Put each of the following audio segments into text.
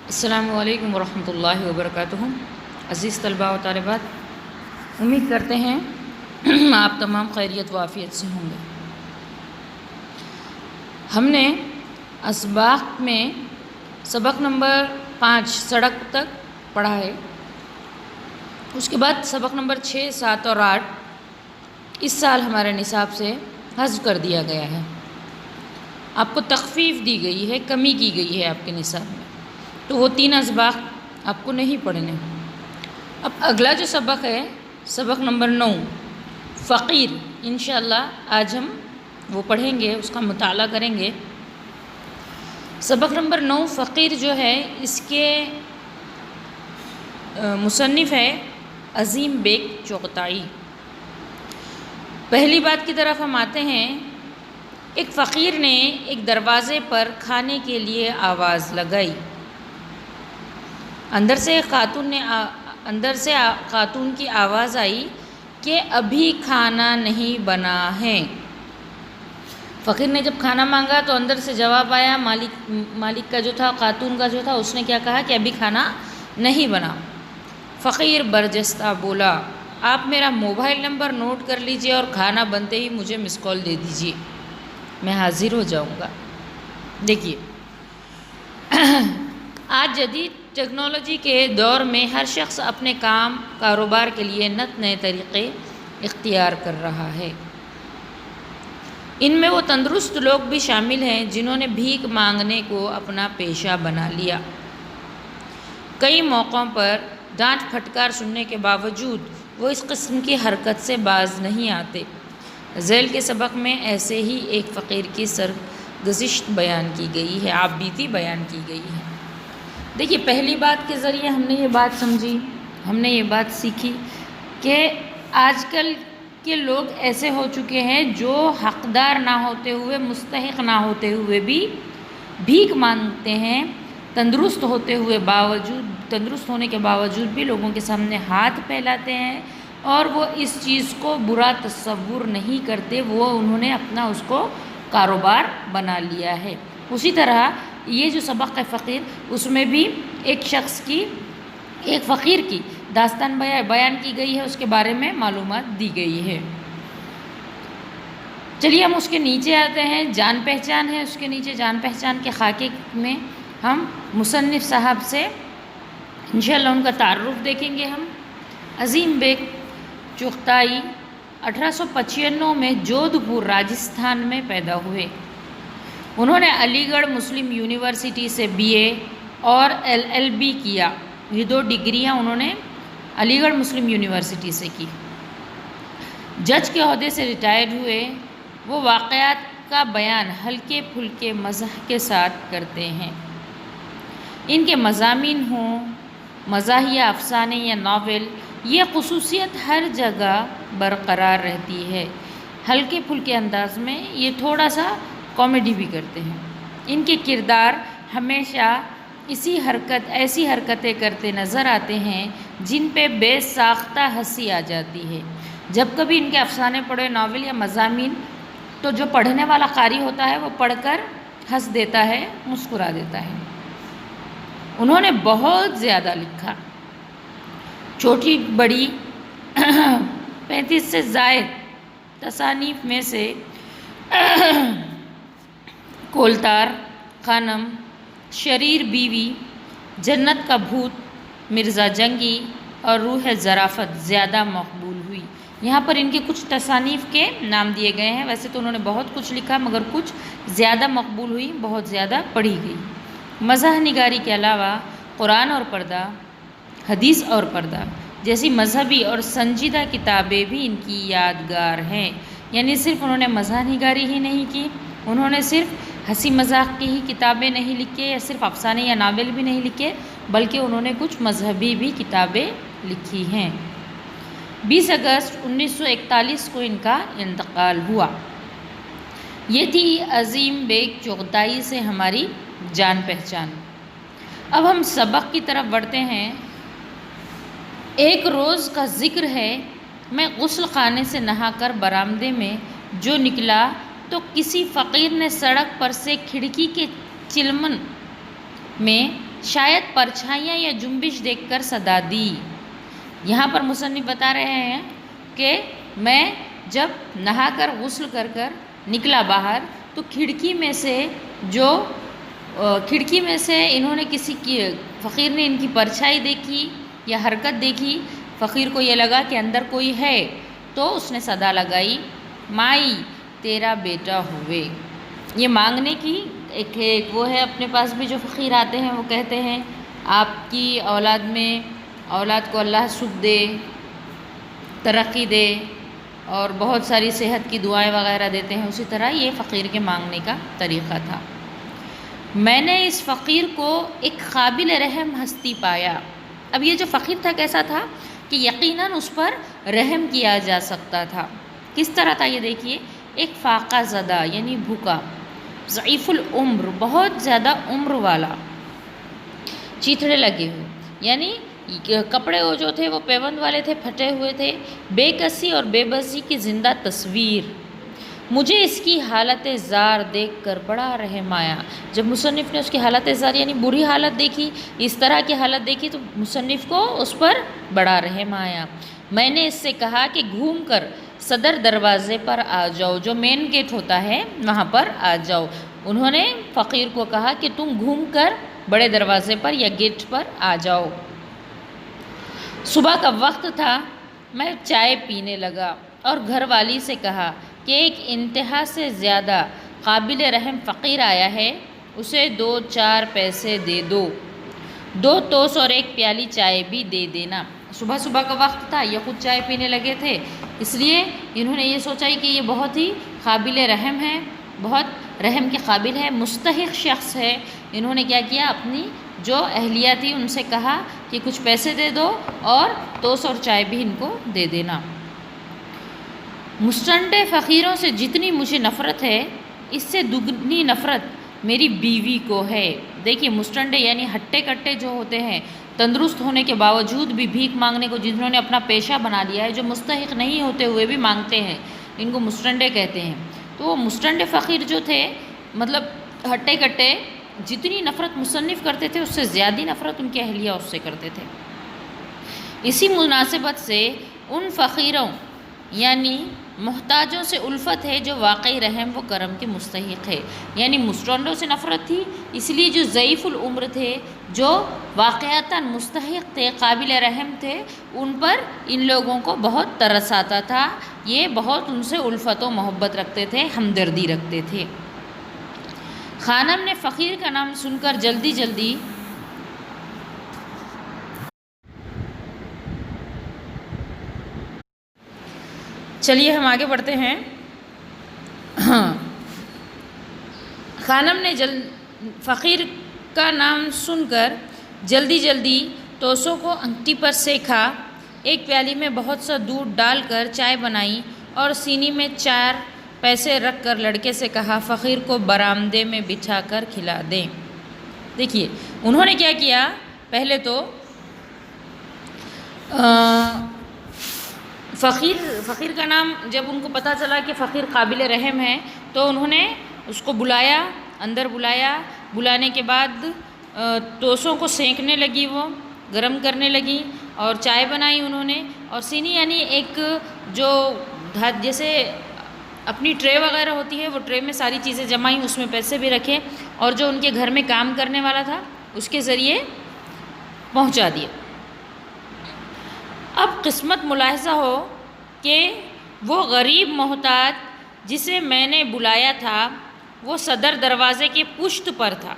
السلام علیکم ورحمۃ اللہ وبرکاتہ۔ عزیز طلباء و طالبات، امید کرتے ہیں آپ تمام خیریت و عافیت سے ہوں گے۔ ہم نے اسباق میں سبق نمبر 5 سڑک تک پڑھا ہے۔ اس کے بعد سبق نمبر 6، 7 اور 8 اس سال ہمارے نصاب سے حذف کر دیا گیا ہے۔ آپ کو تخفیف دی گئی ہے، کمی کی گئی ہے آپ کے نصاب میں، تو وہ 3 اسباق آپ کو نہیں پڑھنے۔ اب اگلا جو سبق ہے، سبق نمبر 9 فقیر، انشاءاللہ آج ہم وہ پڑھیں گے، اس کا مطالعہ کریں گے۔ سبق نمبر 9 فقیر جو ہے، اس کے مصنف ہے عظیم بیگ چغتائی۔ پہلی بات کی طرف ہم آتے ہیں۔ ایک فقیر نے ایک دروازے پر کھانے کے لیے آواز لگائی۔ اندر سے خاتون کی آواز آئی کہ ابھی کھانا نہیں بنا ہے۔ فقیر نے جب کھانا مانگا تو اندر سے جواب آیا، مالک کا جو تھا، خاتون کا جو تھا، اس نے کیا کہا کہ ابھی کھانا نہیں بنا۔ فقیر برجستہ بولا، آپ میرا موبائل نمبر نوٹ کر لیجئے اور کھانا بنتے ہی مجھے مس کال دے دیجئے، میں حاضر ہو جاؤں گا۔ دیکھیے، آج جدید ٹیکنالوجی کے دور میں ہر شخص اپنے کاروبار کے لیے نئے طریقے اختیار کر رہا ہے۔ ان میں وہ تندرست لوگ بھی شامل ہیں جنہوں نے بھیک مانگنے کو اپنا پیشہ بنا لیا۔ کئی موقعوں پر ڈانٹ پھٹکار سننے کے باوجود وہ اس قسم کی حرکت سے باز نہیں آتے۔ ذیل کے سبق میں ایسے ہی ایک فقیر کی سرگزشت بیان کی گئی ہے، آپ بیتی بیان کی گئی ہے۔ دیکھیے، پہلی بات کے ذریعے ہم نے یہ بات سمجھی، ہم نے یہ بات سیکھی کہ آج کل کے لوگ ایسے ہو چکے ہیں جو حقدار نہ ہوتے ہوئے، مستحق نہ ہوتے ہوئے بھی بھیک مانگتے ہیں، تندرست ہونے کے باوجود بھی لوگوں کے سامنے ہاتھ پھیلاتے ہیں، اور وہ اس چیز کو برا تصور نہیں کرتے، انہوں نے اپنا اس کو کاروبار بنا لیا ہے۔ اسی طرح یہ جو سبق ہے فقیر، اس میں بھی ایک فقیر کی داستان بیان کی گئی ہے، اس کے بارے میں معلومات دی گئی ہے۔ چلیے ہم اس کے نیچے آتے ہیں۔ جان پہچان ہے، اس کے نیچے جان پہچان کے خاکے میں ہم مصنف صاحب سے انشاءاللہ ان کا تعارف دیکھیں گے۔ ہم عظیم بیگ چغتائی 1895 میں جودھ پور راجستھان میں پیدا ہوئے۔ انہوں نے علی گڑھ مسلم یونیورسٹی سے BA اور LLB کیا۔ یہ 2 ڈگریاں انہوں نے علی گڑھ مسلم یونیورسٹی سے کی۔ جج کے عہدے سے ریٹائر ہوئے۔ وہ واقعات کا بیان ہلکے پھلکے مزاح کے ساتھ کرتے ہیں۔ ان کے مضامین ہوں مزاحیہ افسانے یا ناول، یہ خصوصیت ہر جگہ برقرار رہتی ہے۔ ہلکے پھلکے انداز میں یہ تھوڑا سا کامیڈی بھی کرتے ہیں۔ ان کے کردار ہمیشہ ایسی حرکتیں کرتے نظر آتے ہیں جن پہ بے ساختہ ہنسی آ جاتی ہے۔ جب کبھی ان کے افسانے پڑھے، ناول یا مضامین، تو جو پڑھنے والا قاری ہوتا ہے وہ پڑھ کر ہنس دیتا ہے، مسکرا دیتا ہے۔ انہوں نے بہت زیادہ لکھا، چھوٹی بڑی 35 سے زائد تصانیف میں سے کولتار خانم، شریر بیوی، جنت کا بھوت، مرزا جنگی اور روح ظرافت زیادہ مقبول ہوئی۔ یہاں پر ان کے کچھ تصانیف کے نام دیے گئے ہیں۔ ویسے تو انہوں نے بہت کچھ لکھا، مگر کچھ زیادہ مقبول ہوئی، بہت زیادہ پڑھی گئی۔ مزاح نگاری کے علاوہ قرآن اور پردہ، حدیث اور پردہ جیسی مذہبی اور سنجیدہ کتابیں بھی ان کی یادگار ہیں۔ یعنی صرف انہوں نے مزاح نگاری ہی نہیں کی، انہوں نے صرف ہنسی مذاق کی ہی کتابیں نہیں لکھے، یا صرف افسانے یا ناول بھی نہیں لکھے، بلکہ انہوں نے کچھ مذہبی بھی کتابیں لکھی ہیں۔ 20 اگست 1941 کو ان کا انتقال ہوا۔ یہ تھی عظیم بیگ چغتائی سے ہماری جان پہچان۔ اب ہم سبق کی طرف بڑھتے ہیں۔ ایک روز کا ذکر ہے، میں غسل خانے سے نہا کر برآمدے میں جو نکلا تو کسی فقیر نے سڑک پر سے کھڑکی کے چلمن میں شاید پرچھائیاں یا جنبش دیکھ کر صدا دی۔ یہاں پر مصنف بتا رہے ہیں کہ میں جب نہا کر غسل کر نکلا باہر تو کھڑکی میں سے انہوں نے فقیر نے ان کی پرچھائی دیکھی یا حرکت دیکھی۔ فقیر کو یہ لگا کہ اندر کوئی ہے تو اس نے صدا لگائی، مائی تیرا بیٹا ہوئے۔ یہ مانگنے کی ایک وہ ہے، اپنے پاس بھی جو فقیر آتے ہیں وہ کہتے ہیں آپ کی اولاد کو اللہ سکھ دے، ترقی دے، اور بہت ساری صحت کی دعائیں وغیرہ دیتے ہیں۔ اسی طرح یہ فقیر کے مانگنے کا طریقہ تھا۔ میں نے اس فقیر کو ایک قابل رحم ہستی پایا۔ اب یہ جو فقیر تھا کیسا تھا کہ یقیناً اس پر رحم کیا جا سکتا تھا۔ کس طرح تھا یہ دیکھیے، ایک فاقہ زدہ یعنی بھوکا، ضعیف العمر بہت زیادہ عمر والا، چیتھڑے لگے ہوئے، یعنی کپڑے وہ جو تھے وہ پیوند والے تھے، پھٹے ہوئے تھے، بے کسی اور بے بسی کی زندہ تصویر۔ مجھے اس کی حالت زار دیکھ کر بڑا رحم آیا۔ جب مصنف نے اس کی حالت زار یعنی بری حالت دیکھی، اس طرح کی حالت دیکھی تو مصنف کو اس پر بڑا رحم آیا۔ میں نے اس سے کہا کہ گھوم کر صدر دروازے پر آ جاؤ، جو مین گیٹ ہوتا ہے وہاں پر آ جاؤ۔ انہوں نے فقیر کو کہا کہ تم گھوم کر بڑے دروازے پر یا گیٹ پر آ جاؤ۔ صبح کا وقت تھا، میں چائے پینے لگا اور گھر والی سے کہا کہ ایک انتہا سے زیادہ قابل رحم فقیر آیا ہے، اسے 2-4 پیسے دے دو، 2 توس اور 1 پیالی چائے بھی دے دینا۔ صبح کا وقت تھا، یہ خود چائے پینے لگے تھے، اس لیے انہوں نے یہ سوچا کہ یہ بہت ہی قابل رحم ہے، بہت رحم کے قابل ہے، مستحق شخص ہے۔ انہوں نے کیا کیا، اپنی جو اہلیہ تھی ان سے کہا کہ کچھ پیسے دے دو اور توس اور چائے بھی ان کو دے دینا۔ مستنڈے فقیروں سے جتنی مجھے نفرت ہے، اس سے دگنی نفرت میری بیوی کو ہے۔ دیکھیے مستنڈے یعنی ہٹے کٹے جو ہوتے ہیں، تندرست ہونے کے باوجود بھی بھیک مانگنے کو جنہوں نے اپنا پیشہ بنا لیا ہے، جو مستحق نہیں ہوتے ہوئے بھی مانگتے ہیں، ان کو مستنڈے کہتے ہیں۔ تو وہ مستنڈے فقیر جو تھے، مطلب ہٹے کٹے، جتنی نفرت مصنف کرتے تھے اس سے زیادہ نفرت ان کے اہلیہ اس سے کرتے تھے۔ اسی مناسبت سے ان فقیروں یعنی محتاجوں سے الفت ہے جو واقعی رحم و کرم کے مستحق ہے۔ یعنی مستنڈوں سے نفرت تھی، اس لیے جو ضعیف العمر تھے، جو واقعتاً مستحق تھے، قابل رحم تھے، ان پر ان لوگوں کو بہت ترس آتا تھا، یہ بہت ان سے الفت و محبت رکھتے تھے، ہمدردی رکھتے تھے۔ خانم نے فقیر کا نام سن کر جلدی چلیے ہم آگے بڑھتے ہیں۔ خانم نے فقیر کا نام سن کر جلدی توسوں کو انگٹی پر سینکا، ایک پیالی میں بہت سا دودھ ڈال کر چائے بنائی اور سینی میں 4 پیسے رکھ کر لڑکے سے کہا فقیر کو برآمدے میں بٹھا کر کھلا دیں۔ دیکھیے انہوں نے کیا کیا، پہلے تو فقیر کا نام جب ان کو پتہ چلا کہ فقیر قابل رحم ہے تو انہوں نے اس کو بلایا، اندر بلانے کے بعد توسوں کو سینکنے لگی، وہ گرم کرنے لگی اور چائے بنائی انہوں نے، اور سینی یعنی ایک جو جیسے اپنی ٹرے وغیرہ ہوتی ہے، وہ ٹرے میں ساری چیزیں جمائیں، اس میں پیسے بھی رکھے اور جو ان کے گھر میں کام کرنے والا تھا اس کے ذریعے پہنچا دیا۔ اب قسمت ملاحظہ ہو کہ وہ غریب محتاج جسے میں نے بلایا تھا وہ صدر دروازے کے پشت پر تھا۔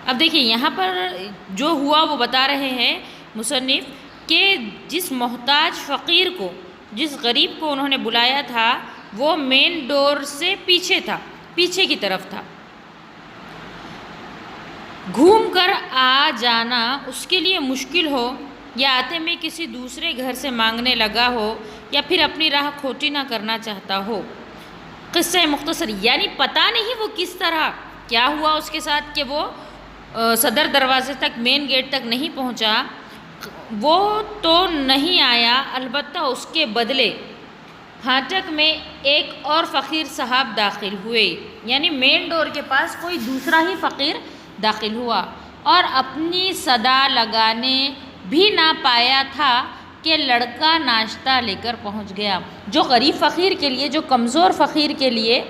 اب دیکھیے یہاں پر جو ہوا وہ بتا رہے ہیں مصنف کہ جس محتاج فقیر کو، جس غریب کو انہوں نے بلایا تھا وہ مین ڈور سے پیچھے تھا، پیچھے کی طرف تھا۔ گھوم کر آ جانا اس کے لیے مشکل ہو یا آتے میں کسی دوسرے گھر سے مانگنے لگا ہو یا پھر اپنی راہ کھوٹی نہ کرنا چاہتا ہو۔ قصہ مختصر یعنی پتہ نہیں وہ کس طرح کیا ہوا اس کے ساتھ کہ وہ صدر دروازے تک، مین گیٹ تک نہیں پہنچا، وہ تو نہیں آیا، البتہ اس کے بدلے پھاٹک میں ایک اور فقیر صاحب داخل ہوئے، یعنی مین ڈور کے پاس کوئی دوسرا ہی فقیر داخل ہوا اور اپنی صدا لگانے بھی نہ پایا تھا کہ لڑکا ناشتہ لے کر پہنچ گیا۔ جو غریب فقیر کے لیے، جو کمزور فقیر کے لیے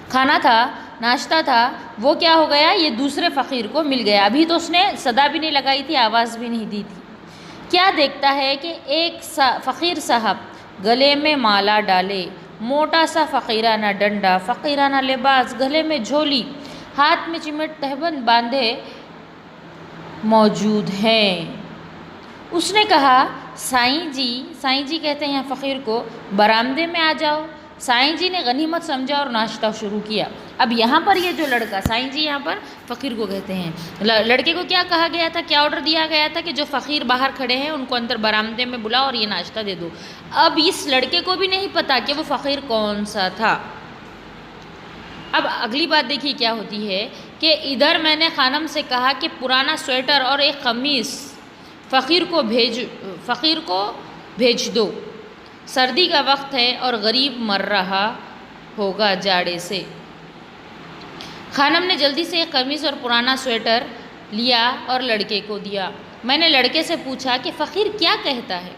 کھانا تھا، ناشتہ تھا، وہ کیا ہو گیا، یہ دوسرے فقیر کو مل گیا۔ ابھی تو اس نے صدا بھی نہیں لگائی تھی، آواز بھی نہیں دی تھی۔ کیا دیکھتا ہے کہ ایک فقیر صاحب گلے میں مالا ڈالے، موٹا سا فقیرانہ ڈنڈا، فقیرانہ لباس، گلے میں جھولی، ہاتھ میں چمٹ تہبند باندھے موجود ہیں۔ اس نے کہا، سائیں جی کہتے ہیں یہاں فقیر کو، برآمدے میں آ جاؤ۔ سائیں جی نے غنیمت سمجھا اور ناشتہ شروع کیا۔ اب یہاں پر یہ جو لڑکا، سائیں جی یہاں پر فقیر کو کہتے ہیں، لڑکے کو کیا کہا گیا تھا، کیا آرڈر دیا گیا تھا کہ جو فقیر باہر کھڑے ہیں ان کو اندر برآمدے میں بلاؤ اور یہ ناشتہ دے دو۔ اب اس لڑکے کو بھی نہیں پتا کہ وہ فقیر کون سا تھا۔ اب اگلی بات دیکھیے کیا ہوتی ہے کہ ادھر میں نے خانم سے کہا کہ پرانا سویٹر اور ایک قمیص فقیر کو بھیج دو، سردی کا وقت ہے اور غریب مر رہا ہوگا جاڑے سے۔ خانم نے جلدی سے ایک قمیص اور پرانا سویٹر لیا اور لڑکے کو دیا۔ میں نے لڑکے سے پوچھا کہ فقیر کیا کہتا ہے؟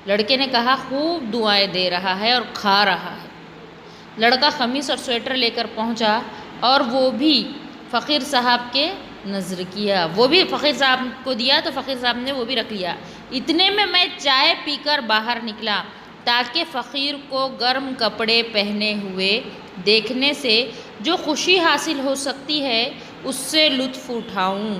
لڑکے نے کہا، خوب دعائیں دے رہا ہے اور کھا رہا ہے۔ لڑکا قمیص اور سویٹر لے کر پہنچا اور وہ بھی فقیر صاحب کے نظر کیا، وہ بھی فقیر صاحب کو دیا تو فقیر صاحب نے وہ بھی رکھ لیا۔ اتنے میں چائے پی کر باہر نکلا تاکہ فقیر کو گرم کپڑے پہنے ہوئے دیکھنے سے جو خوشی حاصل ہو سکتی ہے اس سے لطف اٹھاؤں۔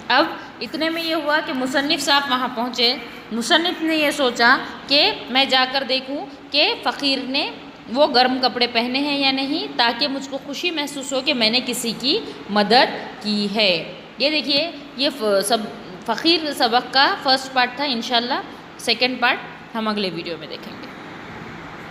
اب اتنے میں یہ ہوا کہ مصنف صاحب وہاں پہنچے۔ مصنف نے یہ سوچا کہ میں جا کر دیکھوں کہ فقیر نے وہ گرم کپڑے پہنے ہیں یا نہیں، تاکہ مجھ کو خوشی محسوس ہو کہ میں نے کسی کی مدد کی ہے۔ یہ دیکھیے، یہ سب فقیر سبق کا فرسٹ پارٹ تھا۔ انشاءاللہ سیکنڈ پارٹ ہم اگلے ویڈیو میں دیکھیں گے۔